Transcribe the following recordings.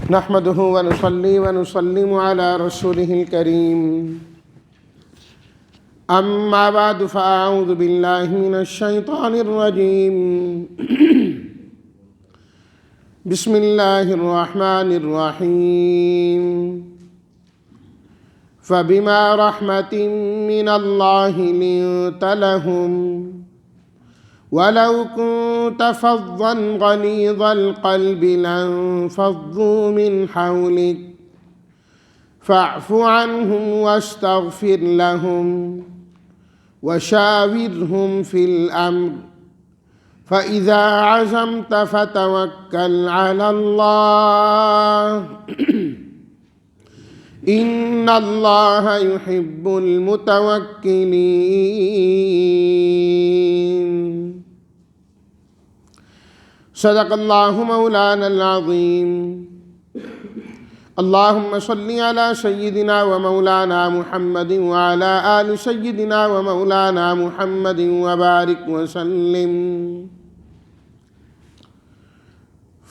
نحمده ونصلي ونسلم على رسوله الكريم أما بعد فأعوذ بالله من الشيطان الرجيم بسم الله الرحمن الرحيم فبما رحمة من الله لنت لهم ولو كنت فظا غليظ القلب لانفضوا من حولك فاعف عنهم واستغفر لهم وشاورهم في الأمر فإذا عزمت فتوكل على الله إن الله يحب المتوكلين صدق الله مولانا العظيم اللهم صل على سيدنا ومولانا محمد وعلى آل سيدنا ومولانا محمد وبارك وسلم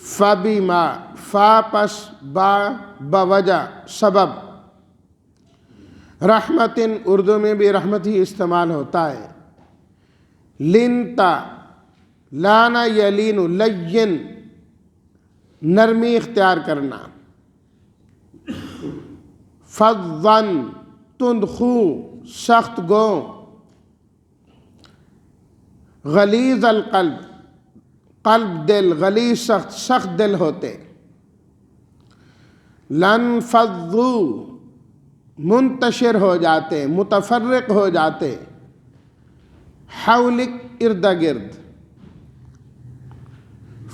فبما فا پس با بوجہ سبب رحمت اردو میں بھی رحمت ہی استعمال ہوتا ہے لنتا لانا یلین لین نرمی اختیار کرنا فظن تندخو سخت گو غلیظ القلب قلب دل غلیظ سخت دل ہوتے لانفضوا منتشر ہو جاتے متفرق ہو جاتے حولک ارد گرد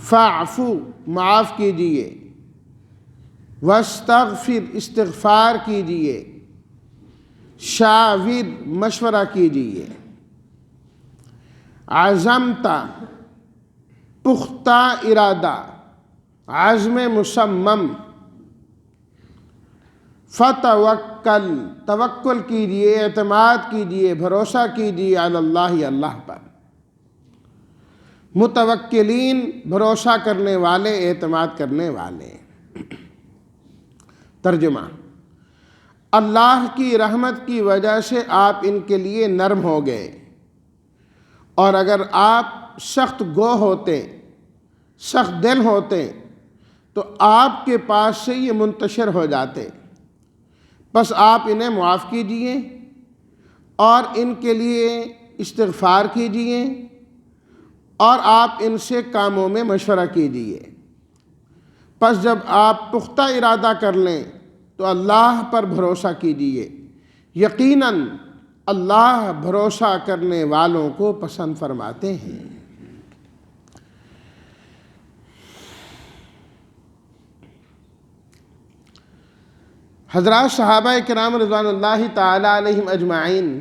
فاعفو معاف کیجئے واستغفر استغفار کیجئے شاور مشورہ کیجئے عزمتا پختہ ارادہ عزم مصمم فتوکل توکل کیجئے اعتماد کیجئے بھروسہ کیجئے علی اللہ اللہ پر متوکلین بھروسہ کرنے والے اعتماد کرنے والے ترجمہ اللہ کی رحمت کی وجہ سے آپ ان کے لیے نرم ہو گئے اور اگر آپ سخت گو ہوتے سخت دل ہوتے تو آپ کے پاس سے یہ منتشر ہو جاتے بس آپ انہیں معاف کیجئے اور ان کے لیے استغفار کیجئے اور آپ ان سے کاموں میں مشورہ کیجئے پس جب آپ پختہ ارادہ کر لیں تو اللہ پر بھروسہ کیجئے یقیناً اللہ بھروسہ کرنے والوں کو پسند فرماتے ہیں حضرات صحابہ کرام رضوان اللہ تعالی علیہم اجمعین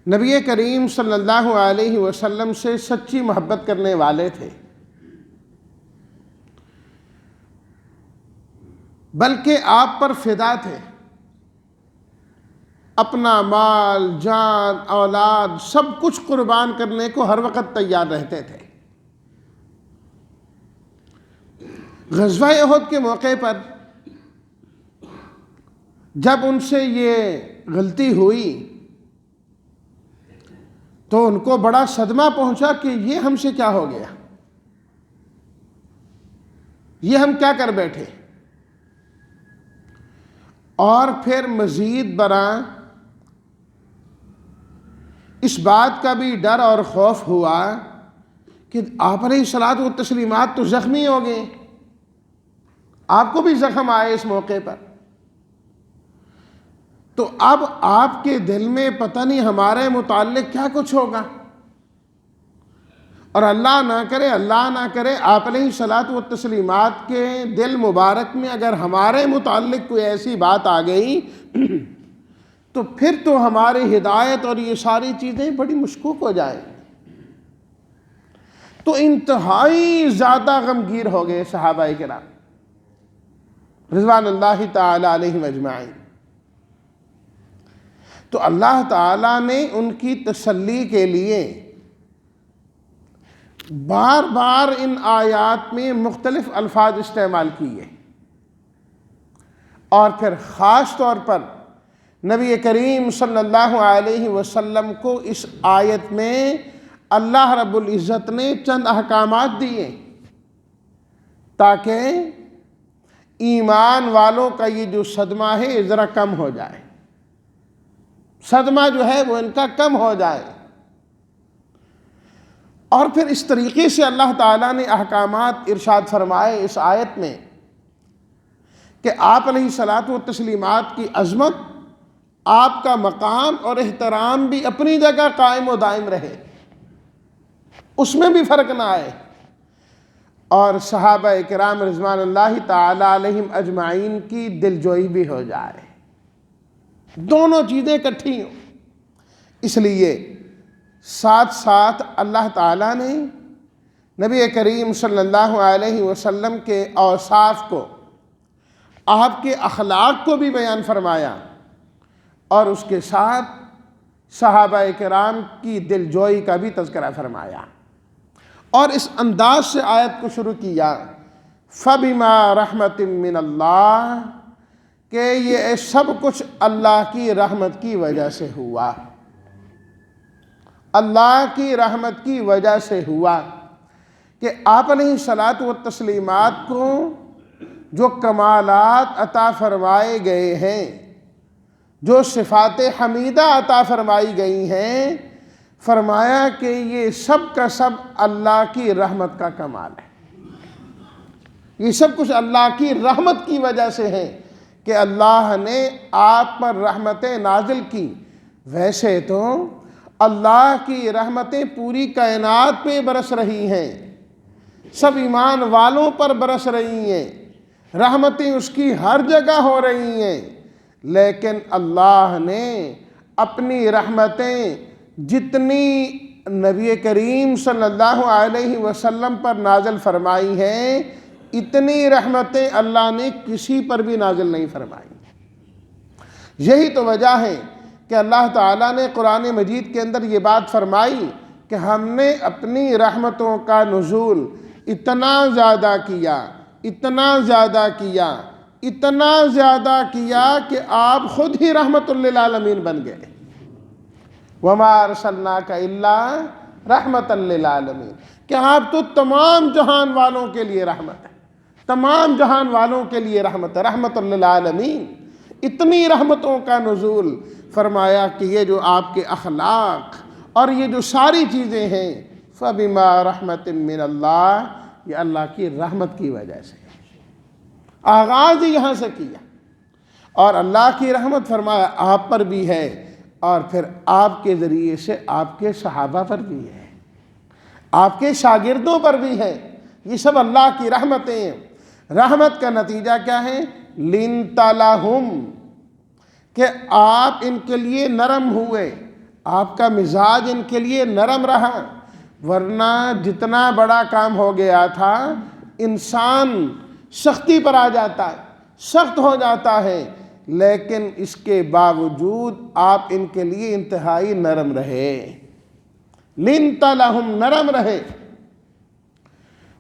نبی کریم صلی اللہ علیہ وسلم سے سچی محبت کرنے والے تھے بلکہ آپ پر فدا تھے اپنا مال جان اولاد سب کچھ قربان کرنے کو ہر وقت تیار رہتے تھے غزوہ احد کے موقع پر جب ان سے یہ غلطی ہوئی تو ان کو بڑا صدمہ پہنچا کہ یہ ہم سے کیا ہو گیا یہ ہم کیا کر بیٹھے اور پھر مزید برآں اس بات کا بھی ڈر اور خوف ہوا کہ آپ علیہ الصلاۃ والتسلیمات تو زخمی ہو گئے آپ کو بھی زخم آئے اس موقع پر تو اب آپ کے دل میں پتہ نہیں ہمارے متعلق کیا کچھ ہوگا اور اللہ نہ کرے آپ علیہ الصلاۃ والتسلیمات کے دل مبارک میں اگر ہمارے متعلق کوئی ایسی بات آ گئی تو پھر تو ہماری ہدایت اور یہ ساری چیزیں بڑی مشکوک ہو جائیں تو انتہائی زیادہ غمگیر ہو گئے صحابہ کرام رضوان اللہ تعالی علیہم اجمعین تو اللہ تعالیٰ نے ان کی تسلی کے لیے بار بار ان آیات میں مختلف الفاظ استعمال کیے، اور پھر خاص طور پر نبی کریم صلی اللہ علیہ وسلم کو اس آیت میں اللہ رب العزت نے چند احکامات دیے تاکہ ایمان والوں کا یہ جو صدمہ ہے ذرا کم ہو جائے، صدمہ جو ہے وہ ان کا کم ہو جائے۔ اور پھر اس طریقے سے اللہ تعالیٰ نے احکامات ارشاد فرمائے اس آیت میں کہ آپ علیہ الصلاۃ والتسلیمات کی عظمت، آپ کا مقام اور احترام بھی اپنی جگہ قائم و دائم رہے، اس میں بھی فرق نہ آئے، اور صحابہ کرام رضوان اللہ تعالی علیہم اجمعین کی دلجوئی بھی ہو جائے، دونوں چیزیں اکٹھی ہوں۔ اس لیے ساتھ ساتھ اللہ تعالیٰ نے نبی کریم صلی اللہ علیہ وسلم کے اوصاف کو، آپ کے اخلاق کو بھی بیان فرمایا، اور اس کے ساتھ صحابہ کرام کی دلجوئی کا بھی تذکرہ فرمایا، اور اس انداز سے آیت کو شروع کیا، فَبِمَا رَحْمَةٍ مِّنَ اللَّهِ، کہ یہ سب کچھ اللہ کی رحمت کی وجہ سے ہوا، اللہ کی رحمت کی وجہ سے ہوا کہ آپ علیہ الصلاۃ والتسلیمات کو جو کمالات عطا فرمائے گئے ہیں، جو صفات حمیدہ عطا فرمائی گئی ہیں، فرمایا کہ یہ سب کا سب اللہ کی رحمت کا کمال ہے، یہ سب کچھ اللہ کی رحمت کی وجہ سے ہے کہ اللہ نے آپ پر رحمتیں نازل کی۔ ویسے تو اللہ کی رحمتیں پوری کائنات پہ برس رہی ہیں، سب ایمان والوں پر برس رہی ہیں، رحمتیں اس کی ہر جگہ ہو رہی ہیں، لیکن اللہ نے اپنی رحمتیں جتنی نبی کریم صلی اللہ علیہ وسلم پر نازل فرمائی ہیں، اتنی رحمتیں اللہ نے کسی پر بھی نازل نہیں فرمائی۔ یہی تو وجہ ہے کہ اللہ تعالیٰ نے قرآن مجید کے اندر یہ بات فرمائی کہ ہم نے اپنی رحمتوں کا نزول اتنا زیادہ کیا، اتنا زیادہ کیا، اتنا زیادہ کیا کہ آپ خود ہی رحمت للعالمین بن گئے۔ وَمَا أَرْسَلْنَاكَ إِلَّا رَحْمَةً لِلْعَالَمِينَ، کہ آپ تو تمام جہان والوں کے لیے رحمت ہے، تمام جہان والوں کے لیے رحمت ہے، رحمت للعالمین۔ اتنی رحمتوں کا نزول فرمایا کہ یہ جو آپ کے اخلاق اور یہ جو ساری چیزیں ہیں، فَبِمَا رَحْمَةٍ مِّنَ اللَّهِ، یہ اللہ کی رحمت کی وجہ سے، آغاز ہی یہاں سے کیا، اور اللہ کی رحمت فرمایا آپ پر بھی ہے، اور پھر آپ کے ذریعے سے آپ کے صحابہ پر بھی ہے، آپ کے شاگردوں پر بھی ہے، یہ سب اللہ کی رحمتیں ہیں۔ رحمت کا نتیجہ کیا ہے؟ لِنْتَ لَهُمْ، کہ آپ ان کے لیے نرم ہوئے، آپ کا مزاج ان کے لیے نرم رہا، ورنہ جتنا بڑا کام ہو گیا تھا انسان سختی پر آ جاتا ہے، سخت ہو جاتا ہے، لیکن اس کے باوجود آپ ان کے لیے انتہائی نرم رہے، لِنْتَ لَهُمْ، نرم رہے۔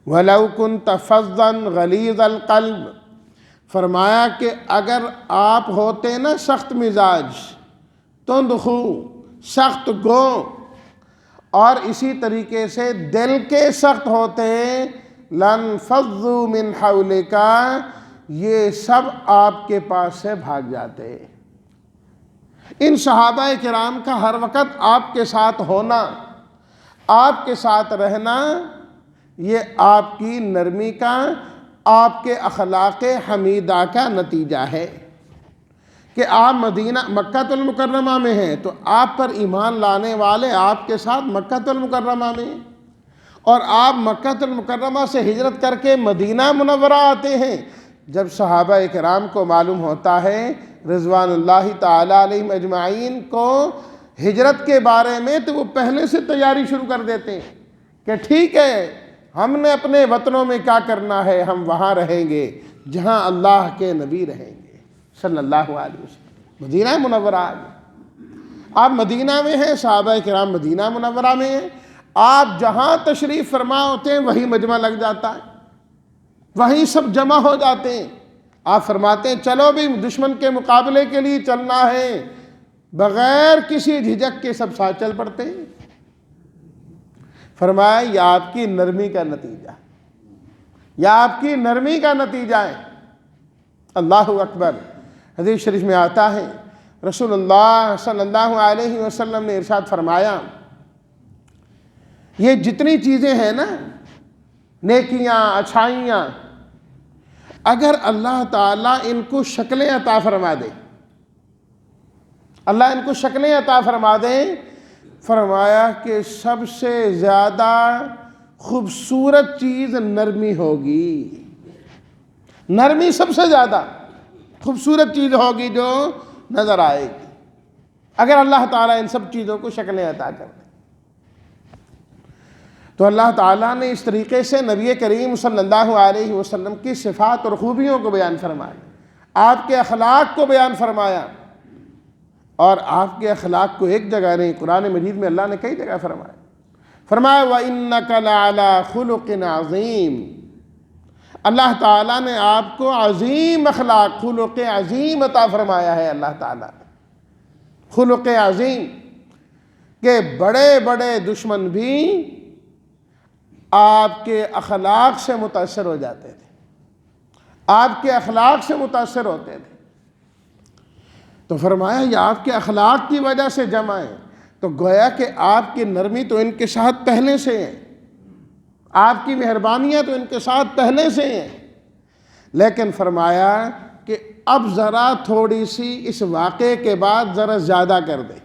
وَلَوْ كُنْتَ فَظًّا غَلِيظَ الْقَلْبِ، فرمایا کہ اگر آپ ہوتے نا سخت مزاج، تندخو، سخت گو، اور اسی طریقے سے دل کے سخت ہوتے، لَانْفَضُّوا مِنْ حَوْلِكَ، یہ سب آپ کے پاس سے بھاگ جاتے۔ ان صحابہ کرام کا ہر وقت آپ کے ساتھ ہونا، آپ کے ساتھ رہنا، یہ آپ کی نرمی کا، آپ کے اخلاق حمیدہ کا نتیجہ ہے کہ آپ مکہ المکرمہ میں ہیں تو آپ پر ایمان لانے والے آپ کے ساتھ مکہ المکرمہ میں ہیں، اور آپ مکہ المکرمہ سے ہجرت کر کے مدینہ منورہ آتے ہیں۔ جب صحابہ کرام کو معلوم ہوتا ہے رضوان اللہ تعالی علیہم اجمعین کو ہجرت کے بارے میں، تو وہ پہلے سے تیاری شروع کر دیتے ہیں کہ ٹھیک ہے، ہم نے اپنے وطنوں میں کیا کرنا ہے، ہم وہاں رہیں گے جہاں اللہ کے نبی رہیں گے صلی اللہ علیہ وسلم۔ مدینہ منورہ آ گئے، آپ مدینہ میں ہیں، صحابہ کرام مدینہ منورہ میں ہیں، آپ جہاں تشریف فرما ہوتے ہیں وہیں مجمع لگ جاتا ہے، وہیں سب جمع ہو جاتے ہیں۔ آپ فرماتے ہیں چلو بھی دشمن کے مقابلے کے لیے چلنا ہے، بغیر کسی جھجک کے سب ساتھ چل پڑتے ہیں۔ فرمایا یہ آپ کی نرمی کا نتیجہ، یہ آپ کی نرمی کا نتیجہ ہے۔ اللہ اکبر۔ حدیث شریف میں آتا ہے رسول اللہ صلی اللہ علیہ وسلم نے ارشاد فرمایا یہ جتنی چیزیں ہیں نا، نیکیاں، اچھائیاں، اگر اللہ تعالیٰ ان کو شکلیں عطا فرما دے، اللہ ان کو شکلیں عطا فرما دے، فرمایا کہ سب سے زیادہ خوبصورت چیز نرمی ہوگی۔ نرمی سب سے زیادہ خوبصورت چیز ہوگی جو نظر آئے گی اگر اللہ تعالیٰ ان سب چیزوں کو شکلیں عطا کر دے۔ تو اللہ تعالیٰ نے اس طریقے سے نبی کریم صلی اللہ علیہ وسلم کی صفات اور خوبیوں کو بیان فرمایا، آپ کے اخلاق کو بیان فرمایا، اور آپ کے اخلاق کو ایک جگہ نہیں، قرآن مجید میں اللہ نے کئی جگہ فرمایا۔ فرمایا وَإِنَّكَ لَعَلَىٰ خُلُقٍ عَظِيمٍ، اللہ تعالیٰ نے آپ کو عظیم اخلاق، خلق عظیم عطا فرمایا ہے۔ اللہ تعالیٰ خلق عظیم کہ بڑے بڑے دشمن بھی آپ کے اخلاق سے متاثر ہو جاتے تھے، آپ کے اخلاق سے متاثر ہوتے تھے۔ تو فرمایا یہ آپ کے اخلاق کی وجہ سے جمع ہے، تو گویا کہ آپ کی نرمی تو ان کے ساتھ پہلے سے ہے، آپ کی مہربانیاں تو ان کے ساتھ پہلے سے ہیں، لیکن فرمایا کہ اب ذرا تھوڑی سی اس واقعے کے بعد ذرا زیادہ کر دے،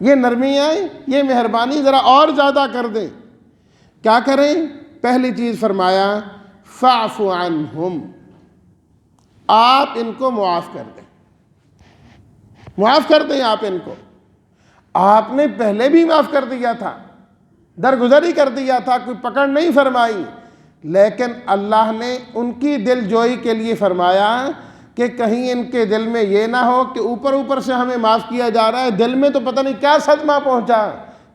یہ نرمیاں، یہ مہربانی ذرا اور زیادہ کر دیں۔ کیا کریں؟ پہلی چیز فرمایا فَاعْفُ عَنْهُمْ، آپ ان کو معاف کر دیں، معاف کر دیں آپ ان کو۔ آپ نے پہلے بھی معاف کر دیا تھا، درگزر ہی کر دیا تھا، کوئی پکڑ نہیں فرمائی، لیکن اللہ نے ان کی دل جوئی کے لیے فرمایا کہ کہیں ان کے دل میں یہ نہ ہو کہ اوپر اوپر سے ہمیں معاف کیا جا رہا ہے، دل میں تو پتہ نہیں کیا صدمہ پہنچا۔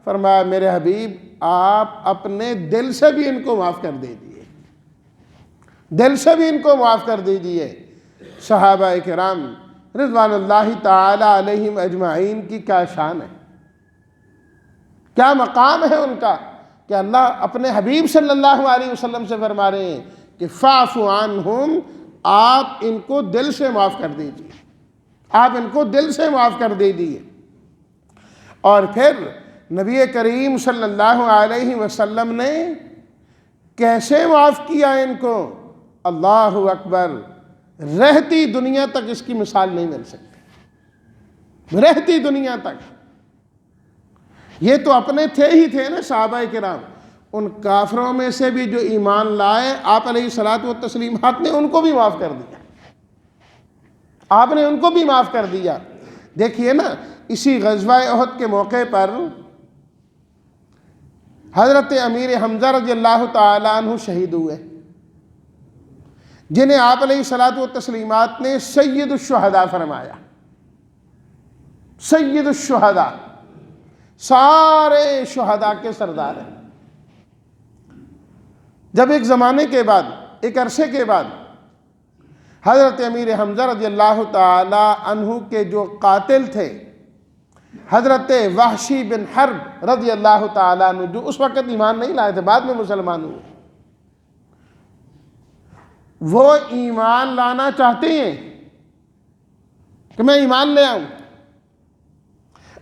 فرمایا میرے حبیب آپ اپنے دل سے بھی ان کو معاف کر دیجئے، دل سے بھی ان کو معاف کر دیجئے۔ صحابہ کرام رضوان اللہ تعالی علیہم اجمعین کی کیا شان ہے، کیا مقام ہے ان کا، کہ اللہ اپنے حبیب صلی اللہ علیہ وسلم سے فرما رہے ہیں کہ فَاعْفُ عَنْهُمْ، آپ ان کو دل سے معاف کر دیجئے، آپ ان کو دل سے معاف کر دیجئے۔ اور پھر نبی کریم صلی اللہ علیہ وسلم نے کیسے معاف کیا ان کو، اللہ اکبر، رہتی دنیا تک اس کی مثال نہیں مل سکتی، رہتی دنیا تک۔ یہ تو اپنے تھے ہی تھے نا صحابہ کرام، ان کافروں میں سے بھی جو ایمان لائے آپ علیہ الصلاۃ والتسلیمات نے ان کو بھی معاف کر دیا، آپ نے ان کو بھی معاف کر دیا۔ دیکھیے نا اسی غزوہ احد کے موقع پر حضرت امیر حمزہ رضی اللہ تعالیٰ عنہ شہید ہوئے، جنہیں آپ علیہ الصلاۃ والتسلیمات نے سید الشہداء فرمایا، سید الشہداء، سارے شہداء کے سردار ہیں۔ جب ایک زمانے کے بعد، ایک عرصے کے بعد، حضرت امیر حمزہ رضی اللہ تعالی عنہ کے جو قاتل تھے حضرت وحشی بن حرب رضی اللہ تعالیٰ عنہ، جو اس وقت ایمان نہیں لائے تھے، بعد میں مسلمان ہوئے، وہ ایمان لانا چاہتے ہیں کہ میں ایمان لے آؤں۔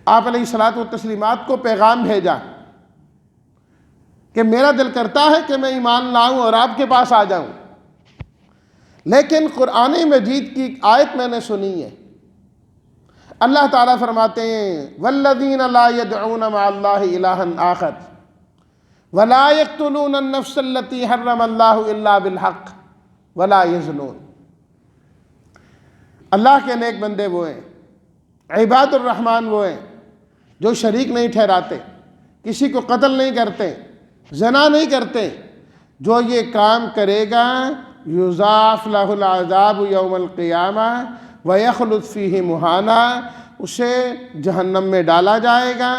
آپ علیہ الصلاۃ والتسلیمات کو پیغام بھیجا کہ میرا دل کرتا ہے کہ میں ایمان لاؤں اور آپ کے پاس آ جاؤں، لیکن قرآن مجید کی ایک آیت میں نے سنی ہے، اللہ تعالیٰ فرماتے ہیں وَالَّذِينَ لَا يَدْعُونَ مَعَ اللَّهِ إِلَٰهًا آخَرَ وَلَا يَقْتُلُونَ النَّفْسَ الَّتِي حَرَّمَ اللَّهُ إِلَّا بِالْحَقِّ وَلَا يَزْنُونَ۔ اللہ کے نیک بندے وہ ہیں، عباد الرحمن وہ ہیں جو شریک نہیں ٹھہراتے، کسی کو قتل نہیں کرتے، زنا نہیں کرتے۔ جو یہ کام کرے گا یضاعف لہ العذاب یوم القیامہ ویخلد فیہ مہانا، اسے جہنم میں ڈالا جائے گا،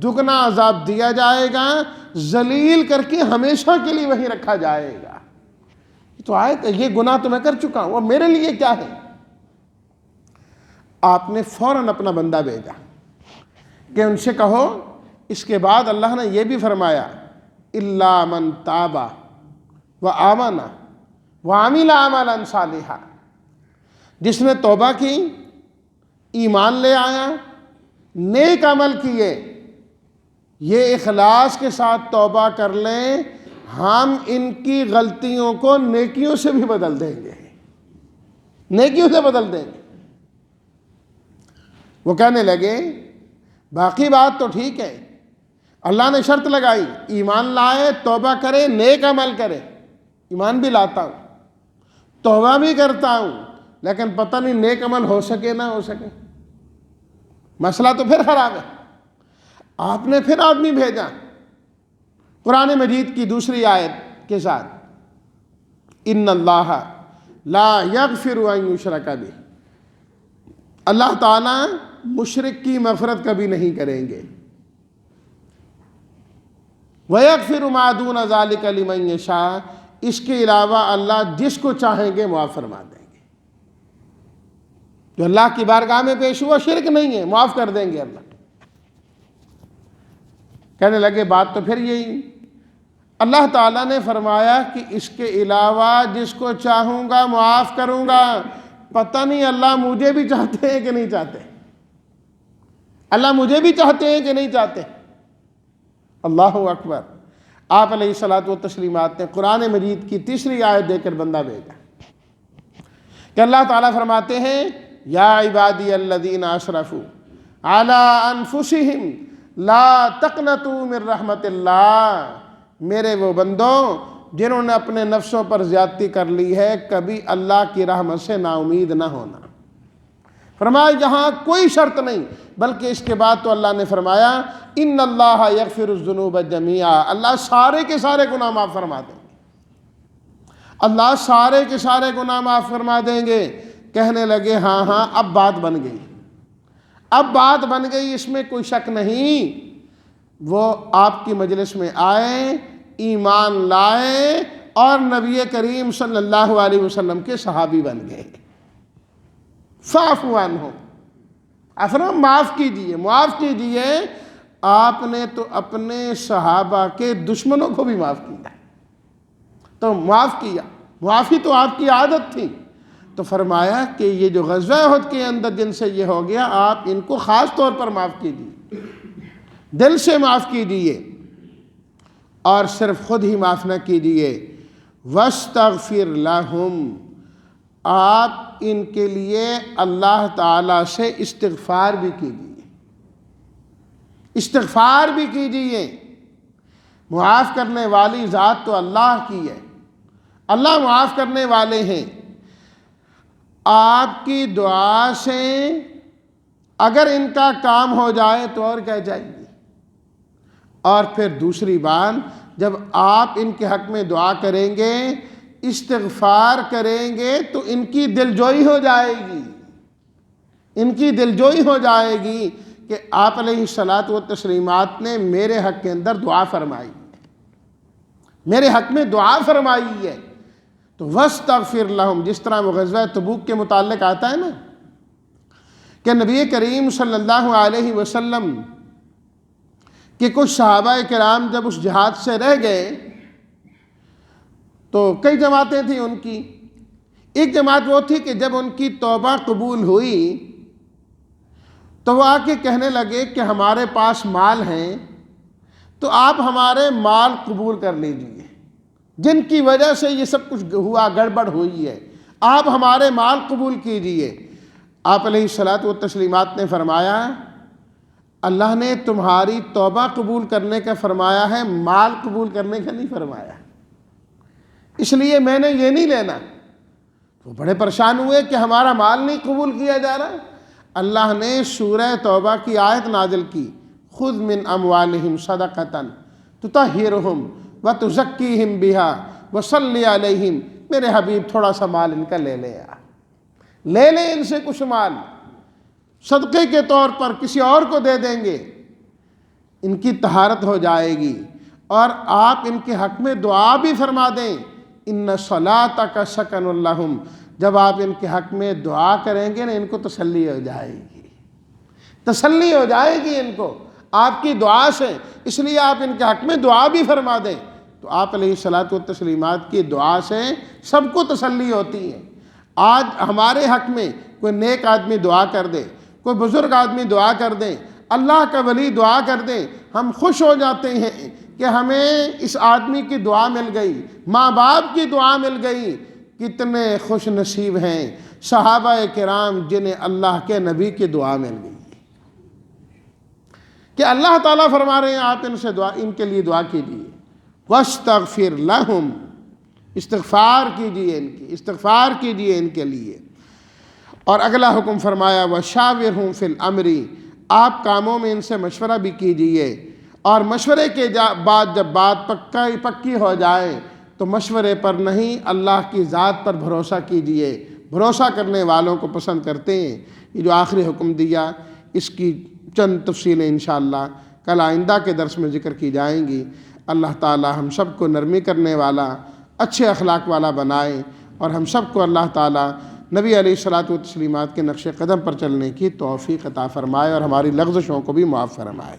دگنا عذاب دیا جائے گا، ذلیل کر کے ہمیشہ کے لیے وہیں رکھا جائے گا۔ تو آیت ہے، یہ گناہ تو میں کر چکا ہوں، اب میرے لیے کیا ہے؟ آپ نے فوراً اپنا بندہ بھیجا کہ ان سے کہو، اس کے بعد اللہ نے یہ بھی فرمایا اِلَّا مَن تَابَ وَآمَنَ وَعَمِلَ عَمَلًا صَالِحًا، جس نے توبہ کی، ایمان لے آیا، نیک عمل کیے، یہ اخلاص کے ساتھ توبہ کر لیں، ہم ان کی غلطیوں کو نیکیوں سے بھی بدل دیں گے، نیکیوں سے بدل دیں گے۔ وہ کہنے لگے باقی بات تو ٹھیک ہے، اللہ نے شرط لگائی، ایمان لائے، توبہ کرے، نیک عمل کرے۔ ایمان بھی لاتا ہوں، توبہ بھی کرتا ہوں، لیکن پتہ نہیں نیک عمل ہو سکے نہ ہو سکے، مسئلہ تو پھر خراب ہے۔ آپ نے پھر آدمی بھیجا قرآن مجید کی دوسری آیت کے ساتھ، ان اللہ لا یغفر ان یشرک بہ، اللہ تعالیٰ مشرک کی مغفرت کبھی نہیں کریں گے، وَيَغْفِرُ مَا دُونَ ذَلِكَ لِمَن يَشَاءُ، اس کے علاوہ اللہ جس کو چاہیں گے معاف فرما دیں گے۔ جو اللہ کی بارگاہ میں پیش ہوا شرک نہیں ہے، معاف کر دیں گے اللہ۔ کہنے لگے بات تو پھر یہی، اللہ تعالیٰ نے فرمایا کہ اس کے علاوہ جس کو چاہوں گا معاف کروں گا۔ پتہ نہیں اللہ مجھے بھی چاہتے ہیں کہ نہیں چاہتے، اللہ مجھے بھی چاہتے ہیں کہ نہیں چاہتے۔ اللہ اکبر۔ آپ علیہ الصلوۃ والتسلیمات نے قرآن مجید کی تیسری آیت دے کر بندہ بھیجا کہ اللہ تعالیٰ فرماتے ہیں یا عبادی الذین اسرفوا علی انفسہم لا تقنطوا من رحمت اللہ، میرے وہ بندوں جنہوں نے اپنے نفسوں پر زیادتی کر لی ہے، کبھی اللہ کی رحمت سے نا امید نہ ہونا۔ فرمایا یہاں کوئی شرط نہیں، بلکہ اس کے بعد تو اللہ نے فرمایا ان اللہ یغفر الذنوب جمیعا، اللہ سارے کے سارے گناہ معاف فرما دیں گے، اللہ سارے کے سارے گناہ معاف فرما دیں گے۔ کہنے لگے ہاں ہاں اب بات بن گئی، اب بات بن گئی، اس میں کوئی شک نہیں۔ وہ آپ کی مجلس میں آئے، ایمان لائے اور نبی کریم صلی اللہ علیہ وسلم کے صحابی بن گئے۔ فاعفوا عنہم، افرم معاف کیجئے، معاف کیجئے۔ آپ نے تو اپنے صحابہ کے دشمنوں کو بھی معاف کیا، تو معاف کیا، معافی تو آپ کی عادت تھی۔ تو فرمایا کہ یہ جو غزوہ احد کے اندر جن سے یہ ہو گیا، آپ ان کو خاص طور پر معاف کیجئے، دل سے معاف کیجئے، اور صرف خود ہی معاف نہ کیجئے، واستغفر لہم، آپ ان کے لیے اللہ تعالیٰ سے استغفار بھی کیجئے، استغفار بھی کیجئے۔ معاف کرنے والی ذات تو اللہ کی ہے، اللہ معاف کرنے والے ہیں۔ آپ کی دعا سے اگر ان کا کام ہو جائے تو اور کیا چاہیے۔ اور پھر دوسری بات، جب آپ ان کے حق میں دعا کریں گے، استغفار کریں گے، تو ان کی دلجوئی ہو جائے گی، ان کی دلجوئی ہو جائے گی کہ آپ علیہ الصلوۃ والتسلیمات نے میرے حق کے اندر دعا فرمائی، میرے حق میں دعا فرمائی ہے۔ تو واستغفر لہم، جس طرح وہ غزوہ تبوک کے متعلق آتا ہے نا کہ نبی کریم صلی اللہ علیہ وسلم کہ کچھ صحابہ کرام جب اس جہاد سے رہ گئے تو کئی جماعتیں تھیں ان کی، ایک جماعت وہ تھی کہ جب ان کی توبہ قبول ہوئی تو وہ آ کے کہنے لگے کہ ہمارے پاس مال ہیں تو آپ ہمارے مال قبول کر لیجئے، جن کی وجہ سے یہ سب کچھ ہوا، گڑبڑ ہوئی ہے، آپ ہمارے مال قبول کیجئے۔ آپ علیہ الصلوۃ والتسلیمات نے فرمایا اللہ نے تمہاری توبہ قبول کرنے کا فرمایا ہے، مال قبول کرنے کا نہیں فرمایا، اس لیے میں نے یہ نہیں لینا۔ وہ بڑے پریشان ہوئے کہ ہمارا مال نہیں قبول کیا جا رہا۔ اللہ نے سورہ توبہ کی آیت نازل کی، خذ من اموالہم صدقۃ تطہرہم وتزکیہم بہا وصلی علیہم، میرے حبیب تھوڑا سا مال ان کا لے لے ان سے کچھ مال، صدقے کے طور پر کسی اور کو دے دیں گے، ان کی طہارت ہو جائے گی، اور آپ ان کے حق میں دعا بھی فرما دیں، ان صلاتک سکن لہم، جب آپ ان کے حق میں دعا کریں گے نا ان کو تسلی ہو جائے گی، تسلی ہو جائے گی ان کو آپ کی دعا سے، اس لیے آپ ان کے حق میں دعا بھی فرما دیں۔ تو آپ علیہ الصلاۃ والتسلیمات کی دعا سے سب کو تسلی ہوتی ہے۔ آج ہمارے حق میں کوئی نیک آدمی دعا کر دے، کوئی بزرگ آدمی دعا کر دیں، اللہ کا ولی دعا کر دیں، ہم خوش ہو جاتے ہیں کہ ہمیں اس آدمی کی دعا مل گئی، ماں باپ کی دعا مل گئی۔ کتنے خوش نصیب ہیں صحابہ کرام جنہیں اللہ کے نبی کی دعا مل گئی، کہ اللہ تعالیٰ فرما رہے ہیں آپ ان کے لیے دعا کیجیے، وَاسْتَغْفِرْ لَهُمْ، استغفار کیجیے ان کے لیے۔ اور اگلا حکم فرمایا وَشَاوِرْهُمْ فِي الْأَمْرِ، آپ کاموں میں ان سے مشورہ بھی کیجیے، اور مشورے کے بعد جب بات پکی ہو جائے تو مشورے پر نہیں اللہ کی ذات پر بھروسہ کیجیے، بھروسہ کرنے والوں کو پسند کرتے ہیں۔ یہ جو آخری حکم دیا اس کی چند تفصیلیں انشاءاللہ کل آئندہ کے درس میں ذکر کی جائیں گی۔ اللہ تعالی ہم سب کو نرمی کرنے والا، اچھے اخلاق والا بنائے، اور ہم سب کو اللہ تعالی نبی علیہ الصلاۃ والتسلیمات کے نقش قدم پر چلنے کی توفیق عطا فرمائے، اور ہماری لغزشوں کو بھی معاف فرمائے۔